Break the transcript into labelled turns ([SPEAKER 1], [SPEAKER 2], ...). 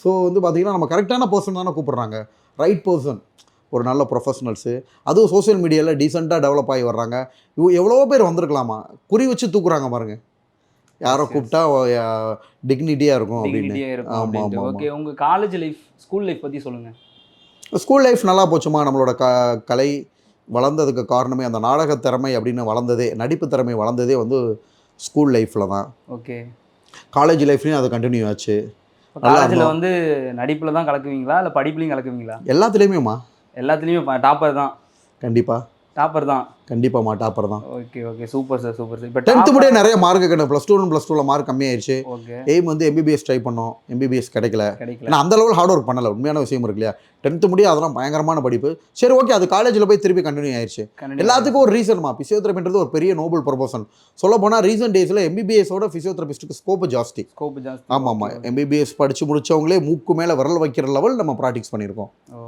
[SPEAKER 1] So வந்து பார்த்தீங்கன்னா நம்ம கரெக்டான பர்சன் தானே கூப்பிட்றாங்க, ரைட் பர்சன், ஒரு நல்ல ப்ரொஃபஷனல்ஸு, அதுவும் சோஷியல் மீடியாவில் டீசெண்டாக டெவலப் ஆகி வர்றாங்க. எவ்வளவோ பேர் வந்திருக்கலாமா, குறி வச்சு தூக்குறாங்க பாருங்க, யாரோ
[SPEAKER 2] எஸ், எஸ்.
[SPEAKER 1] கூப்பிட்டா டிக்னிட்டியாக இருக்கும் அப்படின்னு.
[SPEAKER 2] டிக்னிட்டியா இருக்கும்
[SPEAKER 1] ஆமாம்
[SPEAKER 2] அப்படின்ட்டு.
[SPEAKER 1] ஆமாம்
[SPEAKER 2] ஓகே,
[SPEAKER 1] ஆமாம்.
[SPEAKER 2] உங்க காலேஜ் லைஃப், ஸ்கூல் லைஃப் பத்தி சொல்லுங்க.
[SPEAKER 1] ஸ்கூல் லைஃப் நல்லா போச்சுமா. நம்மளோட கலை வளர்ந்ததுக்கு காரணமே அந்த நாடக திறமை அப்படின்னு வளர்ந்ததே, நடிப்பு திறமை வளர்ந்ததே வந்து ஸ்கூல் லைஃப்பில் தான்.
[SPEAKER 2] ஓகே.
[SPEAKER 1] காலேஜ் லைஃப்லேயும் அது கண்டினியூ ஆச்சு. நல்லா
[SPEAKER 2] காலேஜில்
[SPEAKER 1] இருந்தோம்.
[SPEAKER 2] வந்து நடிப்பில் தான் கலக்குவீங்களா இல்லை படிப்புலையும் கலக்குவீங்களா?
[SPEAKER 1] எல்லாத்துலேயுமேம்மா.
[SPEAKER 2] எல்லாத்துலேயுமே டாப்பர் தான்.
[SPEAKER 1] கண்டிப்பாக.
[SPEAKER 2] டாப்பர் தான்.
[SPEAKER 1] கண்டிப்பாக டாப்பர் தான்.
[SPEAKER 2] Okay okay, super sir, super sir. இப்போ
[SPEAKER 1] 10th முடிய நிறைய மார்க்கு கிடையாது. +2 +2ல் மார்க் கம்மியாயிருச்சு.
[SPEAKER 2] ஓகே.
[SPEAKER 1] எய்ம் வந்து MBBS ட்ரை பண்ணோம், MBBS கிடைக்கல.
[SPEAKER 2] கிடைக்கல.
[SPEAKER 1] ஏன்னா அந்த லெவல் ஹார்ட் ஒர்க் பண்ணல, உண்மையான விஷயம் இருக்கு இல்லையா. 10th முடிய அதெல்லாம் பயங்கரமான படிப்பு. சரி ஓகே, அது காலேஜில் போய் திருப்பி கண்டினியூ ஆயிடுச்சு. எல்லாத்துக்கும் ஒரு ரீசன்மா. ஃபிசியோதெரபின்றது ஒரு பெரிய நோபல் ப்ரொஃபஷன். சொல்ல போனால் ரீசன்ட் டேஸில் MBBSோட ஃபிசியோதெரபிஸ்ட்டுக்கு ஸ்கோப்பு ஜாஸ்தி.
[SPEAKER 2] ஸ்கோப் ஜாஸ்தி.
[SPEAKER 1] ஆமாம் ஆமாம். MBBS படித்து முடிச்சவங்களே மூக்கு மேலே விரல் வைக்கிற லெவல் நம்ம ப்ராக்டிஸ் பண்ணியிருக்கோம்.